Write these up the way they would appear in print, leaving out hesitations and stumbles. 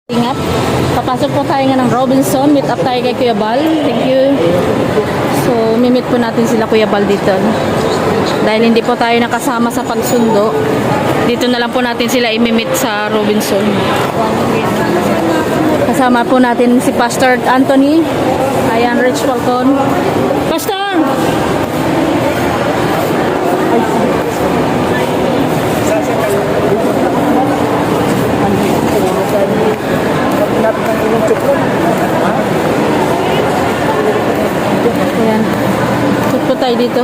Ingat. Papasok po tayo nga ng Robinson. Meet up tayo kay Kuya Bal. Thank you. So, mimit po natin sila Kuya Bal dito. Dahil hindi po tayo nakasama sa pagsundo, dito na lang po natin sila imimit sa Robinson. Kasama po natin si Pastor Anthony. Ayan, Rich Falcon. Pastor! Ayan. Put po tayo dito.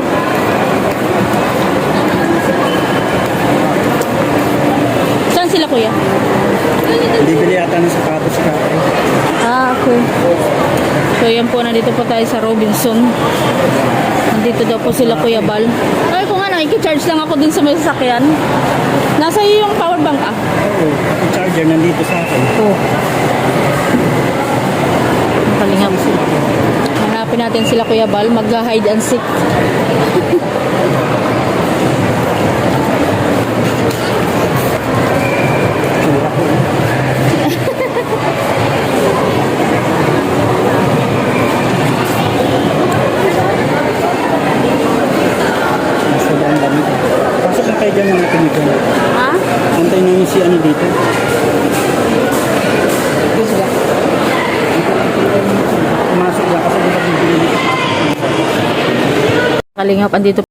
Saan sila kuya? Bibili yata ng sapatos si Kakay. Okay. So yan po, nandito po tayo sa Robinson. Nandito daw po sila Kuya Bal. Ay kung ano, i-charge lang ako din sa may sasakyan. Nasa iyo yung power bank Oo, yung charger nandito sa akin. Oo. Kalingap. Hanapin natin sila Kuya Bal, mag-hide and seek. Pasok na kayo dyan mga pinigyan. Ha? Antay na yung si ano dito. Pumasok lang kasi diba bibili dito. Kalingap, andito.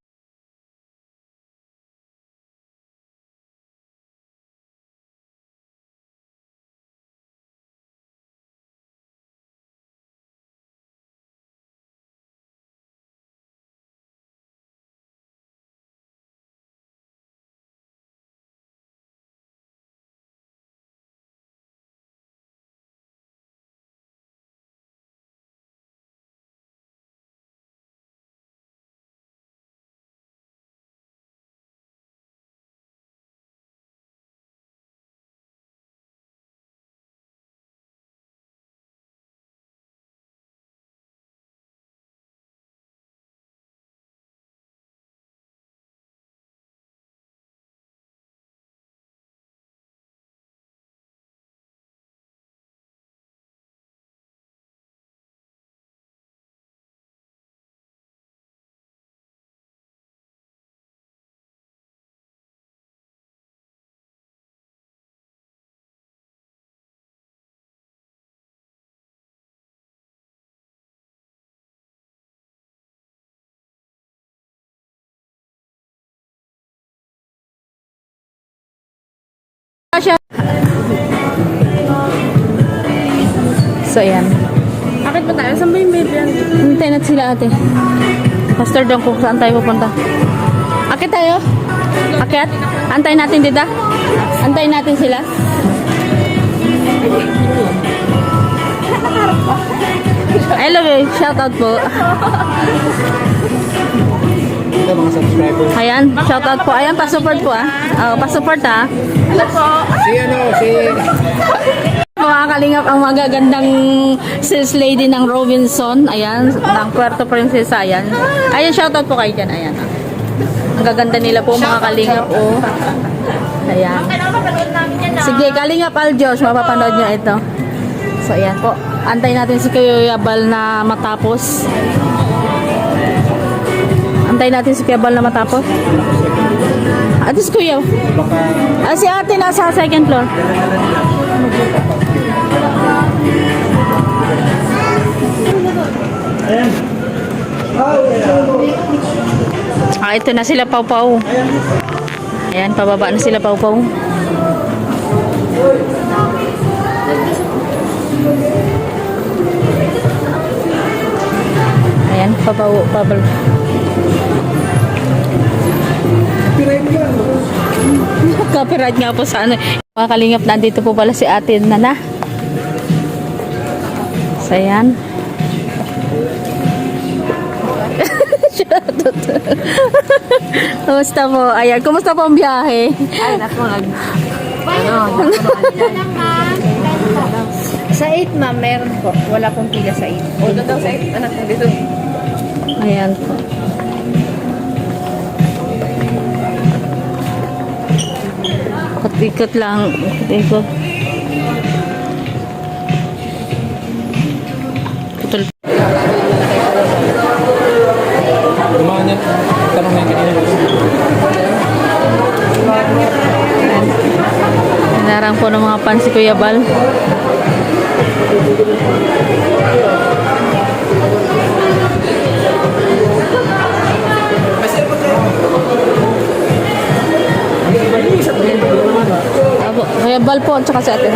So, ayan. Akit ba tayo? Saan ba yung baby yan? Hintay natin sila ate. Pastor Dong, kung saan tayo pupunta. Akit tayo? Akit? Antayin natin dito? Antayin natin sila? Hello guys, shout out po. Ito mga subscribers. Ayan, shout out po. Ayan, pa-support po pa-support Hello po. Si Mga kalingap, ang magagandang sales lady ng Robinson. Ayan, ng Puerto Princesa. Ayan. Ayan, shoutout po kayo dyan. Ayan. Ang gaganda nila po mga kalingap. Oh. Ayan. Sige, kalingap Aljos, mapapanood nyo ito. So, ayan po. Antayin natin si Kuya Bal na matapos. Antayin natin si Kuya Bal na matapos. Ate si Kuya. Si ate nasa second floor. Ito na sila Pau-Pau. Ayan, pababa na sila Pau-Pau. Ayan, Pau-Pau. Copyright nga po sa ano. Mga kalingap, nandito po pala si ate Nana. So, ayan. Kumusta po? Ayan, kumusta po ang biyahe? Ay, naku, Sa 8, ma'am, meron po. Wala pong pila sa 8. O, doon daw sa 8. Anak, dito. Ayan po. Ikot-ikot lang. Ikot-ikot. tanong na yung kanina. Hinarang po ng mga fans si Kuya Bal. Abo, Kuya Bal po, at saka si Ate.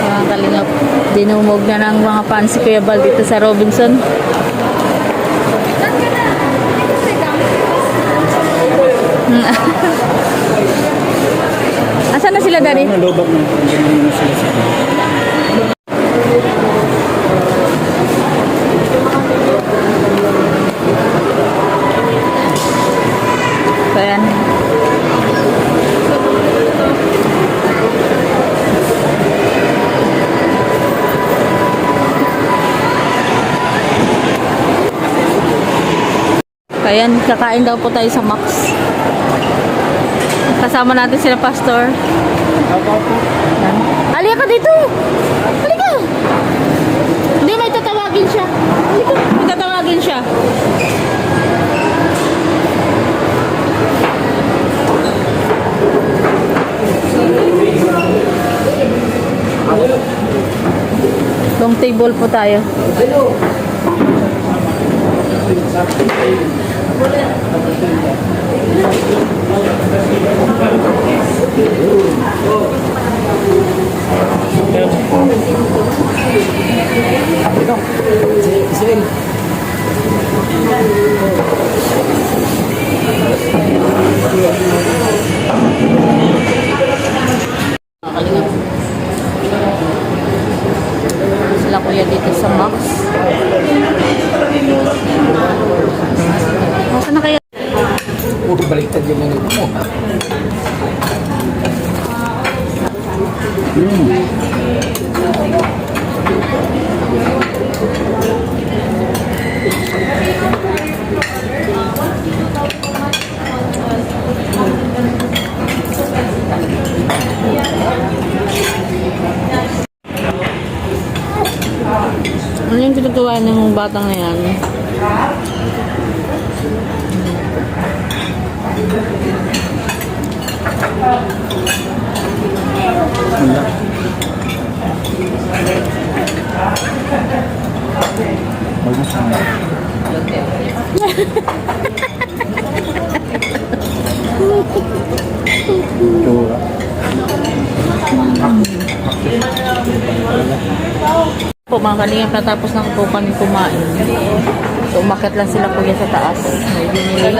Mga kalingap, dinumog na ng mga fans si Kuya Bal dito sa Robinson. Asan na sila, Daddy? Nalobak na. Ganyan na sila sa So, ayan. Ayan, kakain daw po tayo sa Max. Kasama natin sila, Pastor. Ayan. Halika ka dito! Halika! Hindi, may tatawagin siya. Halika, may tatawagin siya. Long table po tayo. Israel. Kalingap. Sila kuya dito sa Max. Nasaan na kaya? Puro baliktad yung mga mo. Ano yung pinagawa ng batang na yan? Po mga kalingap, natapos na po kami kumain. So umakyat lang sila kuya sa taas. May binili.